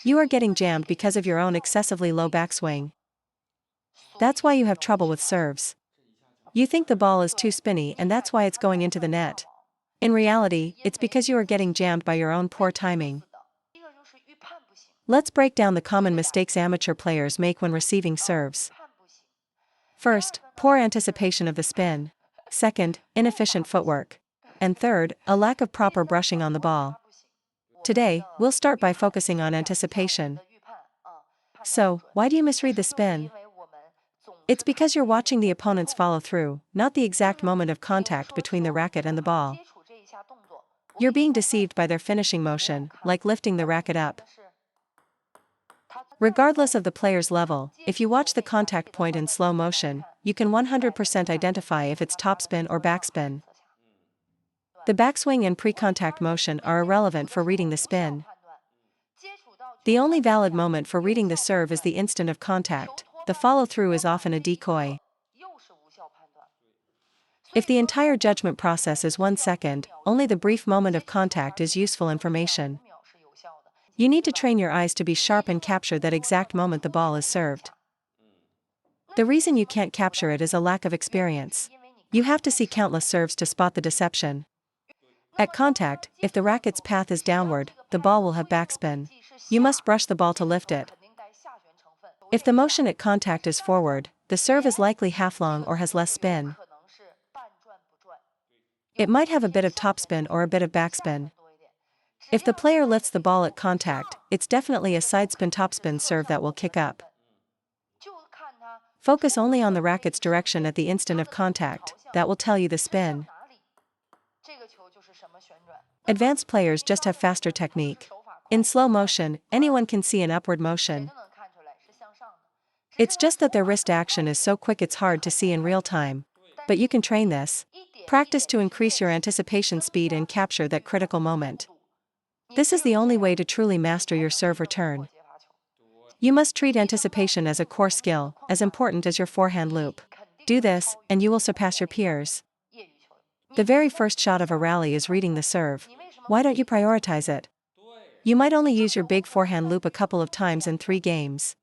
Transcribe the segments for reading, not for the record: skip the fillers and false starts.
You are getting jammed because of your own excessively low backswing. That's why you have trouble with serves. You think the ball is too spinny and that's why it's going into the net. In reality, it's because you are getting jammed by your own poor timing. Let's break down the common mistakes amateur players make when receiving serves. First, poor anticipation of the spin. Second, inefficient footwork. And third, a lack of proper brushing on the ball. Today, we'll start by focusing on anticipation. So, why do you misread the spin? It's because you're watching the opponent's follow through, not the exact moment of contact between the racket and the ball. You're being deceived by their finishing motion, like lifting the racket up. Regardless of the player's level, if you watch the contact point in slow motion, you can 100% identify if it's topspin or backspin. The backswing and pre-contact motion are irrelevant for reading the spin. The only valid moment for reading the serve is the instant of contact. The follow-through is often a decoy. If the entire judgment process is 1 second, only the brief moment of contact is useful information. You need to train your eyes to be sharp and capture that exact moment the ball is served. The reason you can't capture it is a lack of experience. You have to see countless serves to spot the deception. At contact, if the racket's path is downward, the ball will have backspin. You must brush the ball to lift it. If the motion at contact is forward, the serve is likely half-long or has less spin. It might have a bit of topspin or a bit of backspin. If the player lifts the ball at contact, it's definitely a sidespin topspin serve that will kick up. Focus only on the racket's direction at the instant of contact, that will tell you the spin. Advanced players just have faster technique. In slow motion, anyone can see an upward motion. It's just that their wrist action is so quick it's hard to see in real time. But you can train this. Practice to increase your anticipation speed and capture that critical moment. This is the only way to truly master your serve return. You must treat anticipation as a core skill, as important as your forehand loop. Do this, and you will surpass your peers. The very first shot of a rally is reading the serve. Why don't you prioritize it? You might only use your big forehand loop a couple of times in 3 games.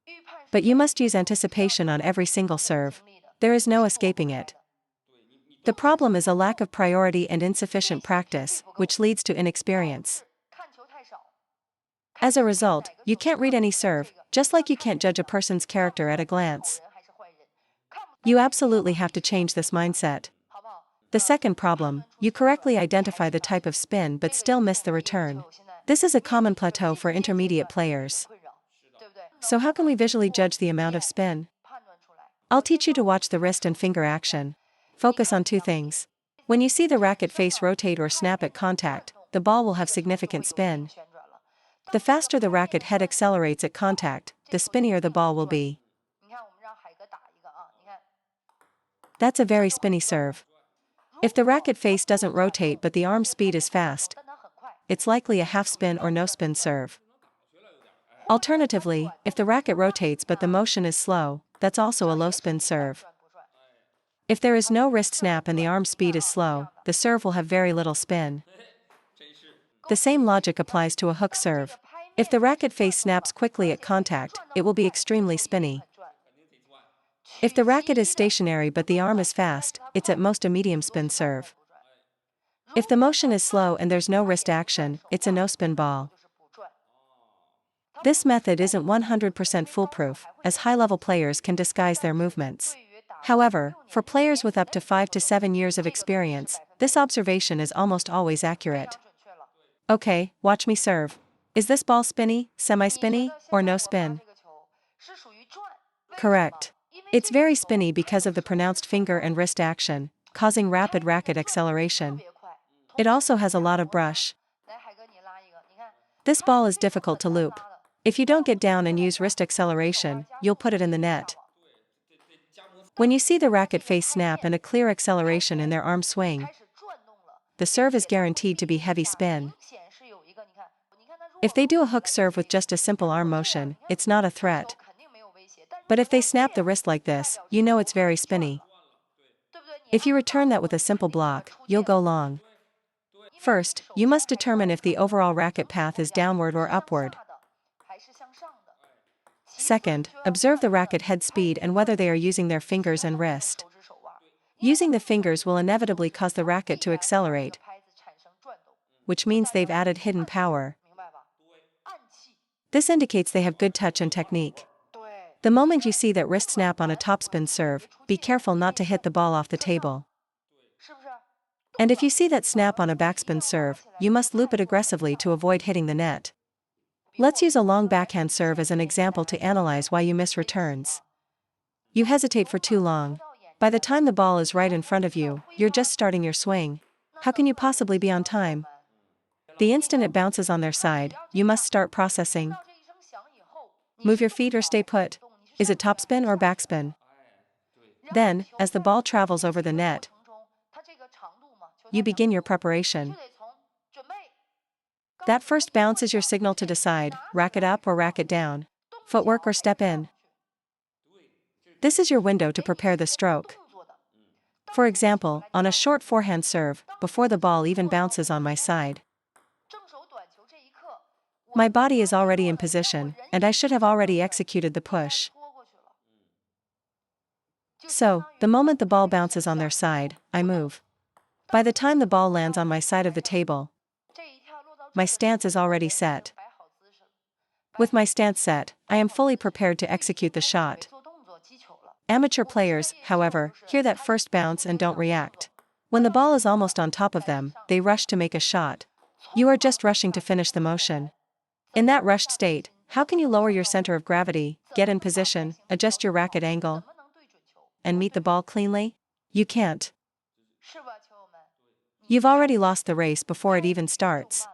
But you must use anticipation on every single serve. There is no escaping it. The problem is a lack of priority and insufficient practice, which leads to inexperience. As a result, you can't read any serve, just like you can't judge a person's character at a glance. You absolutely have to change this mindset. The second problem, you correctly identify the type of spin but still miss the return. This is a common plateau for intermediate players. So how can we visually judge the amount of spin? I'll teach you to watch the wrist and finger action. Focus on 2 things. When you see the racket face rotate or snap at contact, the ball will have significant spin. The faster the racket head accelerates at contact, the spinnier the ball will be. That's a very spinny serve. If the racket face doesn't rotate but the arm speed is fast, it's likely a half-spin or no-spin serve. Alternatively, if the racket rotates but the motion is slow, that's also a low-spin serve. If there is no wrist snap and the arm speed is slow, the serve will have very little spin. The same logic applies to a hook serve. If the racket face snaps quickly at contact, it will be extremely spinny. If the racket is stationary but the arm is fast, it's at most a medium spin serve. If the motion is slow and there's no wrist action, it's a no-spin ball. This method isn't 100% foolproof, as high-level players can disguise their movements. However, for players with up to 5 to 7 years of experience, this observation is almost always accurate. Okay, watch me serve. Is this ball spinny, semi-spinny, or no spin? Correct. It's very spinny because of the pronounced finger and wrist action, causing rapid racket acceleration. It also has a lot of brush. This ball is difficult to loop. If you don't get down and use wrist acceleration, you'll put it in the net. When you see the racket face snap and a clear acceleration in their arm swing, the serve is guaranteed to be heavy spin. If they do a hook serve with just a simple arm motion, it's not a threat. But if they snap the wrist like this, you know it's very spinny. If you return that with a simple block, you'll go long. First, you must determine if the overall racket path is downward or upward. Second, observe the racket head speed and whether they are using their fingers and wrist. Using the fingers will inevitably cause the racket to accelerate, which means they've added hidden power. This indicates they have good touch and technique. The moment you see that wrist snap on a topspin serve, be careful not to hit the ball off the table. And if you see that snap on a backspin serve, you must loop it aggressively to avoid hitting the net. Let's use a long backhand serve as an example to analyze why you miss returns. You hesitate for too long. By the time the ball is right in front of you, you're just starting your swing. How can you possibly be on time? The instant it bounces on their side, you must start processing. Move your feet or stay put. Is it topspin or backspin? Then, as the ball travels over the net, you begin your preparation. That first bounce is your signal to decide, racket up or racket down, footwork or step in. This is your window to prepare the stroke. For example, on a short forehand serve, before the ball even bounces on my side, my body is already in position, and I should have already executed the push. So, the moment the ball bounces on their side, I move. By the time the ball lands on my side of the table, my stance is already set. With my stance set, I am fully prepared to execute the shot. Amateur players, however, hear that first bounce and don't react. When the ball is almost on top of them, they rush to make a shot. You are just rushing to finish the motion. In that rushed state, how can you lower your center of gravity, get in position, adjust your racket angle, and meet the ball cleanly? You can't. You've already lost the race before it even starts.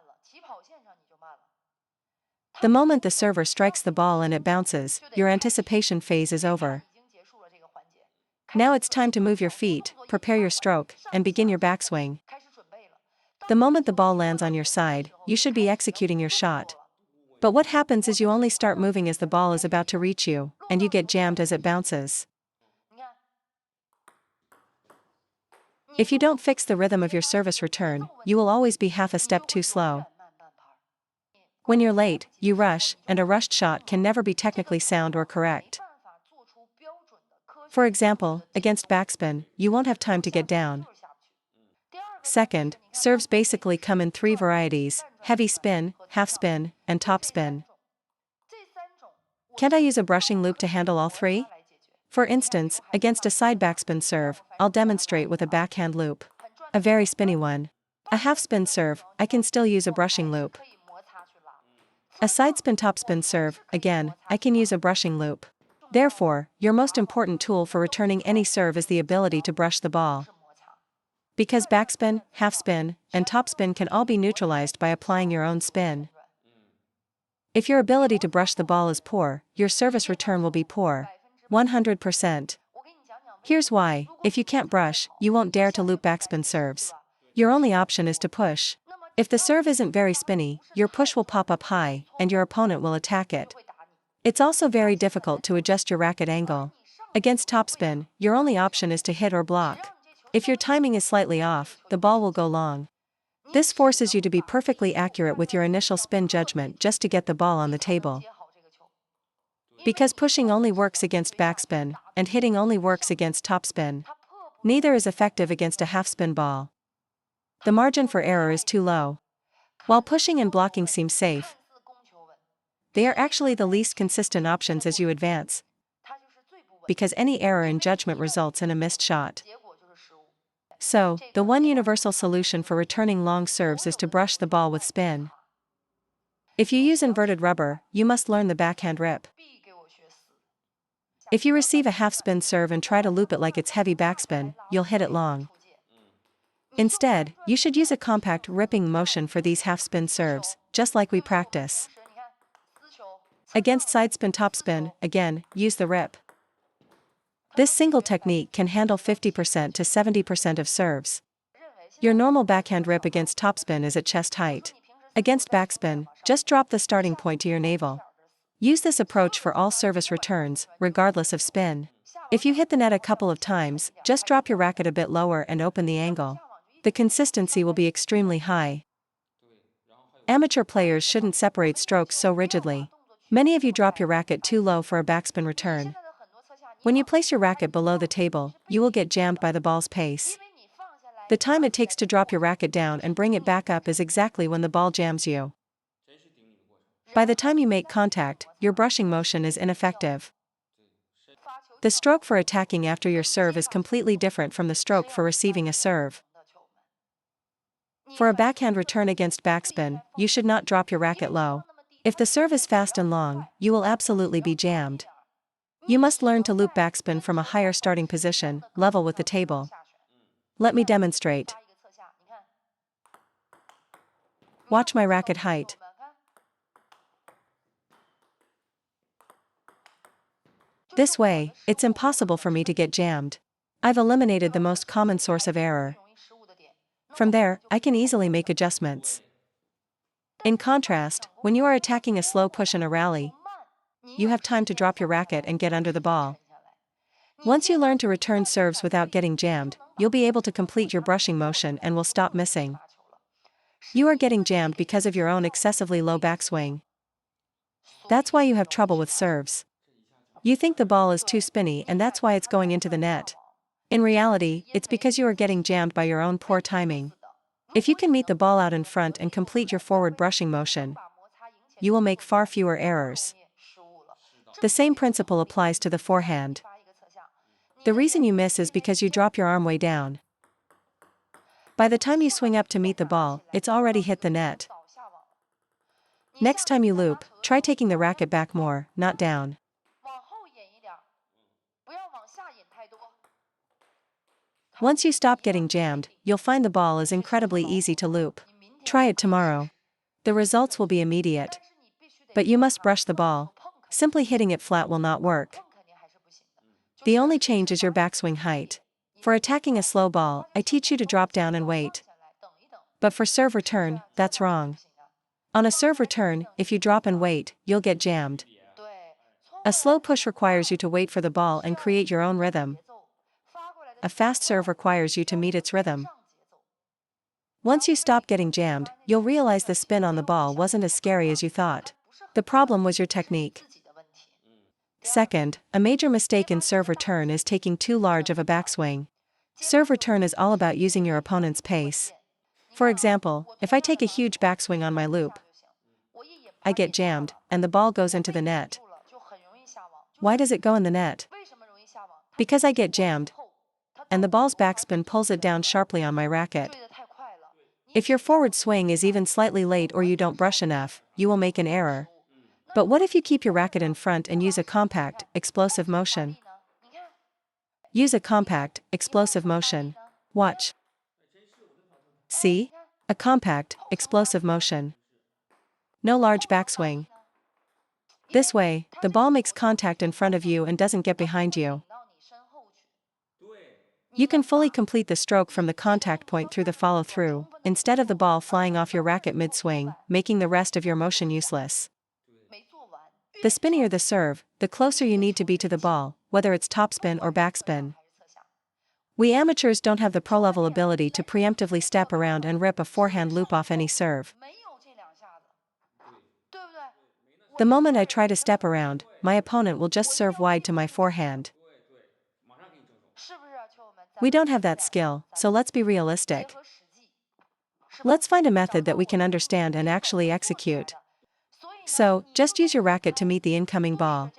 The moment the server strikes the ball and it bounces, your anticipation phase is over. Now it's time to move your feet, prepare your stroke, and begin your backswing. The moment the ball lands on your side, you should be executing your shot. But what happens is you only start moving as the ball is about to reach you, and you get jammed as it bounces. If you don't fix the rhythm of your service return, you will always be half a step too slow. When you're late, you rush, and a rushed shot can never be technically sound or correct. For example, against backspin, you won't have time to get down. Second, serves basically come in three varieties: heavy spin, half spin, and topspin. Can't I use a brushing loop to handle all three? For instance, against a side backspin serve, I'll demonstrate with a backhand loop. A very spinny one. A half spin serve, I can still use a brushing loop. A side spin topspin serve, again, I can use a brushing loop. Therefore, your most important tool for returning any serve is the ability to brush the ball. Because backspin, half spin, and topspin can all be neutralized by applying your own spin. If your ability to brush the ball is poor, your service return will be poor. 100%. Here's why: if you can't brush, you won't dare to loop backspin serves. Your only option is to push. If the serve isn't very spinny, your push will pop up high, and your opponent will attack it. It's also very difficult to adjust your racket angle. Against topspin, your only option is to hit or block. If your timing is slightly off, the ball will go long. This forces you to be perfectly accurate with your initial spin judgment just to get the ball on the table. Because pushing only works against backspin, and hitting only works against topspin, neither is effective against a half-spin ball. The margin for error is too low. While pushing and blocking seem safe, they are actually the least consistent options as you advance, because any error in judgment results in a missed shot. So, the one universal solution for returning long serves is to brush the ball with spin. If you use inverted rubber, you must learn the backhand rip. If you receive a half-spin serve and try to loop it like it's heavy backspin, you'll hit it long. Instead, you should use a compact ripping motion for these half-spin serves, just like we practice. Against sidespin topspin, again, use the rip. This single technique can handle 50% to 70% of serves. Your normal backhand rip against topspin is at chest height. Against backspin, just drop the starting point to your navel. Use this approach for all service returns, regardless of spin. If you hit the net a couple of times, just drop your racket a bit lower and open the angle. The consistency will be extremely high. Amateur players shouldn't separate strokes so rigidly. Many of you drop your racket too low for a backspin return. When you place your racket below the table, you will get jammed by the ball's pace. The time it takes to drop your racket down and bring it back up is exactly when the ball jams you. By the time you make contact, your brushing motion is ineffective. The stroke for attacking after your serve is completely different from the stroke for receiving a serve. For a backhand return against backspin, you should not drop your racket low. If the serve is fast and long, you will absolutely be jammed. You must learn to loop backspin from a higher starting position, level with the table. Let me demonstrate. Watch my racket height. This way, it's impossible for me to get jammed. I've eliminated the most common source of error. From there, I can easily make adjustments. In contrast, when you are attacking a slow push in a rally, you have time to drop your racket and get under the ball. Once you learn to return serves without getting jammed, you'll be able to complete your brushing motion and will stop missing. You are getting jammed because of your own excessively low backswing. That's why you have trouble with serves. You think the ball is too spinny and that's why it's going into the net. In reality, it's because you are getting jammed by your own poor timing. If you can meet the ball out in front and complete your forward brushing motion, you will make far fewer errors. The same principle applies to the forehand. The reason you miss is because you drop your arm way down. By the time you swing up to meet the ball, it's already hit the net. Next time you loop, try taking the racket back more, not down. Once you stop getting jammed, you'll find the ball is incredibly easy to loop. Try it tomorrow. The results will be immediate. But you must brush the ball. Simply hitting it flat will not work. The only change is your backswing height. For attacking a slow ball, I teach you to drop down and wait. But for serve return, that's wrong. On a serve return, if you drop and wait, you'll get jammed. A slow push requires you to wait for the ball and create your own rhythm. A fast serve requires you to meet its rhythm. Once you stop getting jammed, you'll realize the spin on the ball wasn't as scary as you thought. The problem was your technique. Second, a major mistake in serve return is taking too large of a backswing. Serve return is all about using your opponent's pace. For example, if I take a huge backswing on my loop, I get jammed, and the ball goes into the net. Why does it go in the net? Because I get jammed, and the ball's backspin pulls it down sharply on my racket. If your forward swing is even slightly late or you don't brush enough, you will make an error. But what if you keep your racket in front and use a compact, explosive motion? Use a compact, explosive motion. Watch. See? A compact, explosive motion. No large backswing. This way, the ball makes contact in front of you and doesn't get behind you. You can fully complete the stroke from the contact point through the follow-through, instead of the ball flying off your racket mid-swing, making the rest of your motion useless. The spinnier the serve, the closer you need to be to the ball, whether it's topspin or backspin. We amateurs don't have the pro-level ability to preemptively step around and rip a forehand loop off any serve. The moment I try to step around, my opponent will just serve wide to my forehand. We don't have that skill, so let's be realistic. Let's find a method that we can understand and actually execute. So, just use your racket to meet the incoming ball.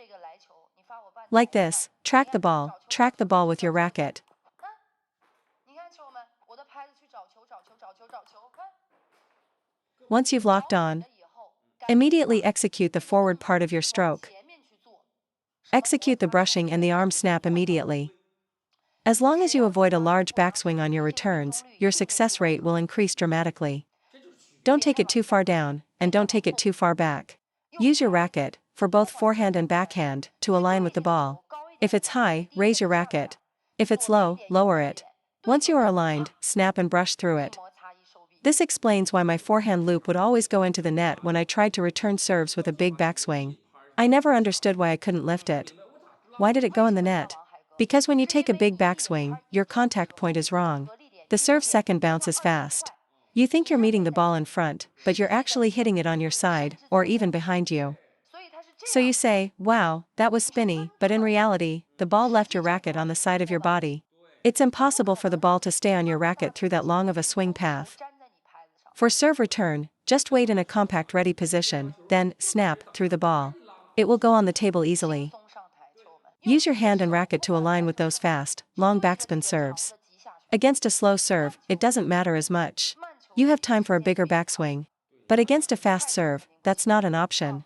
Like this, track the ball with your racket. Once you've locked on, immediately execute the forward part of your stroke. Execute the brushing and the arm snap immediately. As long as you avoid a large backswing on your returns, your success rate will increase dramatically. Don't take it too far down, and don't take it too far back. Use your racket, for both forehand and backhand, to align with the ball. If it's high, raise your racket. If it's low, lower it. Once you are aligned, snap and brush through it. This explains why my forehand loop would always go into the net when I tried to return serves with a big backswing. I never understood why I couldn't lift it. Why did it go in the net? Because when you take a big backswing, your contact point is wrong. The serve second bounce is fast. You think you're meeting the ball in front, but you're actually hitting it on your side, or even behind you. So you say, wow, that was spinny, but in reality, the ball left your racket on the side of your body. It's impossible for the ball to stay on your racket through that long of a swing path. For serve return, just wait in a compact ready position, then, snap, through the ball. It will go on the table easily. Use your hand and racket to align with those fast, long backspin serves. Against a slow serve, it doesn't matter as much. You have time for a bigger backswing. But against a fast serve, that's not an option.